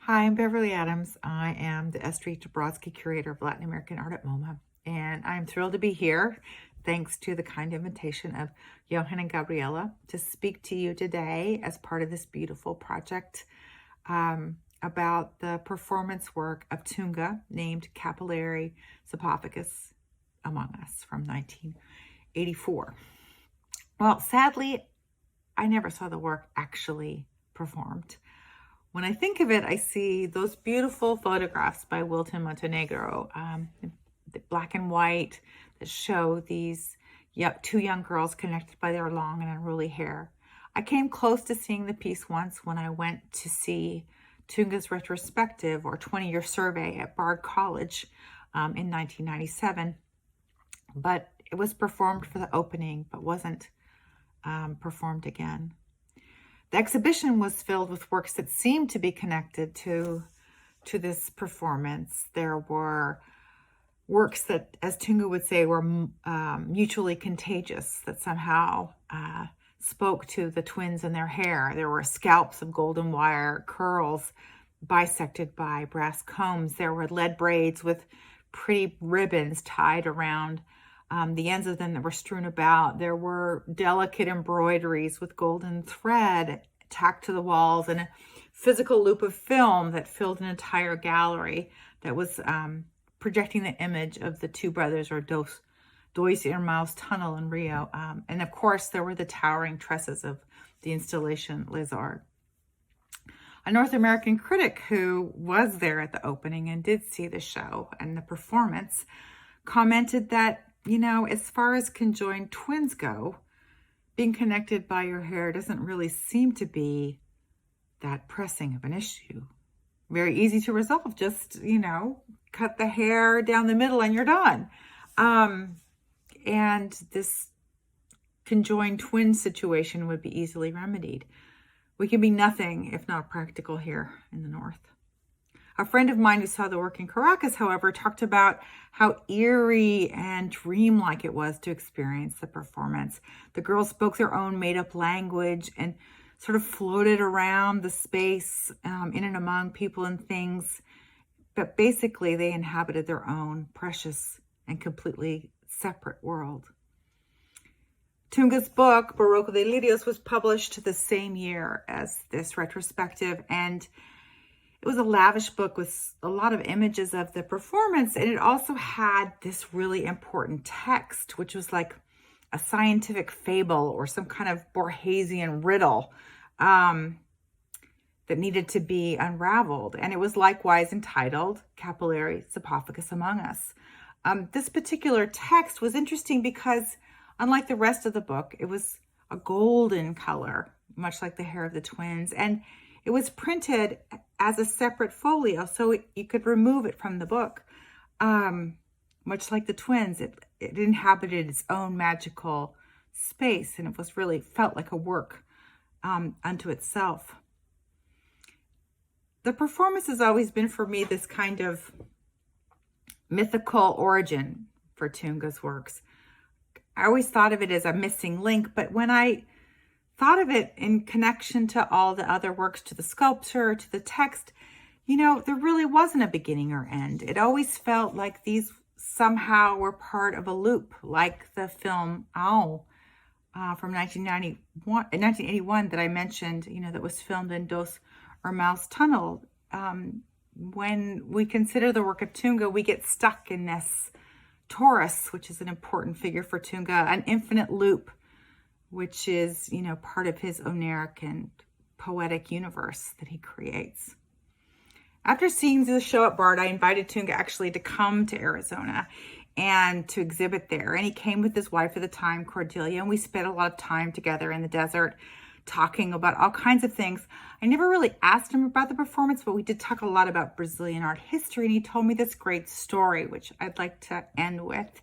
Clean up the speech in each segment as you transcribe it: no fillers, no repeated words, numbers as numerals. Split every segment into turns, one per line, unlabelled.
Hi, I'm Beverly Adams. I am the Estrie Dabrowski Curator of Latin American Art at MoMA, and I'm thrilled to be here, thanks to the kind invitation of Johan and Gabriela, to speak to you today as part of this beautiful project about the performance work of Tunga named Capillary Xiphopagus Among Us from 1984. Well, sadly, I never saw the work actually performed. When I think of it, I see those beautiful photographs by Wilton Montenegro, the black and white, that show these two young girls connected by their long and unruly hair. I came close to seeing the piece once when I went to see Tunga's retrospective or 20-year survey at Bard College in 1997, but it was performed for the opening, but wasn't performed again. The exhibition was filled with works that seemed to be connected to this performance. There were works that, as Tunga would say, were mutually contagious, that somehow spoke to the twins and their hair. There were scalps of golden wire, curls bisected by brass combs. There were lead braids with pretty ribbons tied around the ends of them that were strewn about. There were delicate embroideries with golden thread tacked to the walls and a physical loop of film that filled an entire gallery that was projecting the image of the two brothers, or Dois Irmãos tunnel in Rio. And of course, there were the towering tresses of the installation Les Arts. A North American critic who was there at the opening and did see the show and the performance commented that, as far as conjoined twins go, being connected by your hair doesn't really seem to be that pressing of an issue. Very easy to resolve. Just, cut the hair down the middle and you're done. And this conjoined twin situation would be easily remedied. We can be nothing if not practical here in the North. A friend of mine who saw the work in Caracas, however, talked about how eerie and dreamlike it was to experience the performance. The girls spoke their own made-up language and sort of floated around the space in and among people and things. But basically, they inhabited their own precious and completely separate world. Tunga's book, Barroco Delirios, was published the same year as this retrospective, and it was a lavish book with a lot of images of the performance, and it also had this really important text, which was like a scientific fable or some kind of Borgesian riddle that needed to be unraveled. And it was likewise entitled Capillary Xiphopagus Among Us. This particular text was interesting because, unlike the rest of the book, it was a golden color, much like the hair of the twins, and it was printed as a separate folio, so you could remove it from the book. Much like the twins, it inhabited its own magical space, and it was really felt like a work unto itself. The performance has always been for me this kind of mythical origin for Tunga's works. I always thought of it as a missing link, but when I thought of it in connection to all the other works, to the sculpture, to the text, there really wasn't a beginning or end. It always felt like these somehow were part of a loop, like the film Ow from 1981 that I mentioned, that was filmed in Dois Irmãos tunnel. When we consider the work of Tunga, we get stuck in this torus, which is an important figure for Tunga, an infinite loop, which is, part of his Oniric and poetic universe that he creates. After seeing the show at Bard, I invited Tunga actually to come to Arizona and to exhibit there. And he came with his wife at the time, Cordelia, and we spent a lot of time together in the desert talking about all kinds of things. I never really asked him about the performance, but we did talk a lot about Brazilian art history, and he told me this great story, which I'd like to end with.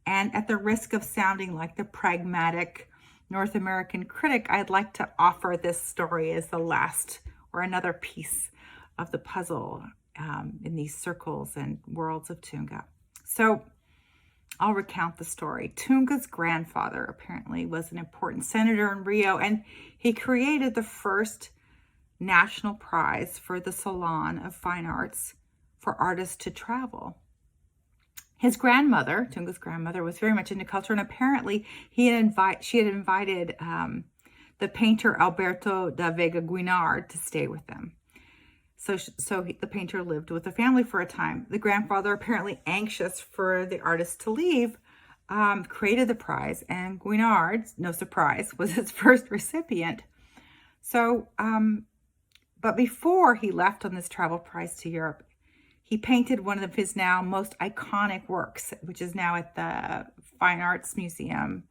And at the risk of sounding like the pragmatic North American critic, I'd like to offer this story as the last or another piece of the puzzle in these circles and worlds of Tunga. So I'll recount the story. Tunga's grandfather apparently was an important senator in Rio, and he created the first national prize for the Salon of Fine Arts for artists to travel. His grandmother, Tunga's grandmother, was very much into culture, and apparently she had invited the painter Alberto da Vega Guinard to stay with them. So the painter lived with the family for a time. The grandfather, apparently anxious for the artist to leave, created the prize, and Guinard, no surprise, was its first recipient. So, but before he left on this travel prize to Europe, he painted one of his now most iconic works, which is now at the Fine Arts Museum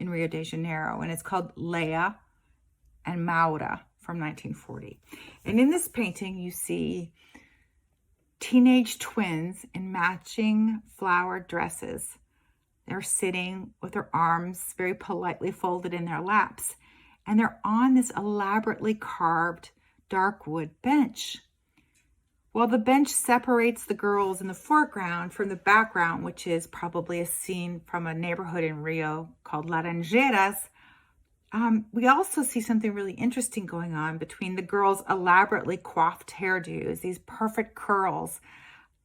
in Rio de Janeiro, and it's called Leia and Maura from 1940. And in this painting, you see teenage twins in matching flowered dresses. They're sitting with their arms very politely folded in their laps, and they're on this elaborately carved dark wood bench. While the bench separates the girls in the foreground from the background, which is probably a scene from a neighborhood in Rio called Laranjeiras, we also see something really interesting going on between the girls' elaborately coiffed hairdos, these perfect curls,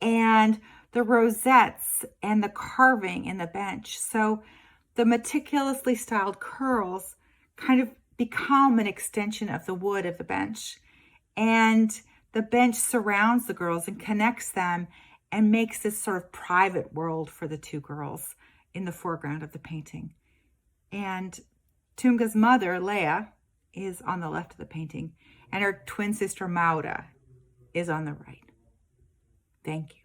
and the rosettes and the carving in the bench. So the meticulously styled curls kind of become an extension of the wood of the bench. And the bench surrounds the girls and connects them and makes this sort of private world for the two girls in the foreground of the painting. And Tunga's mother, Leia, is on the left of the painting, and her twin sister, Maura, is on the right. Thank you.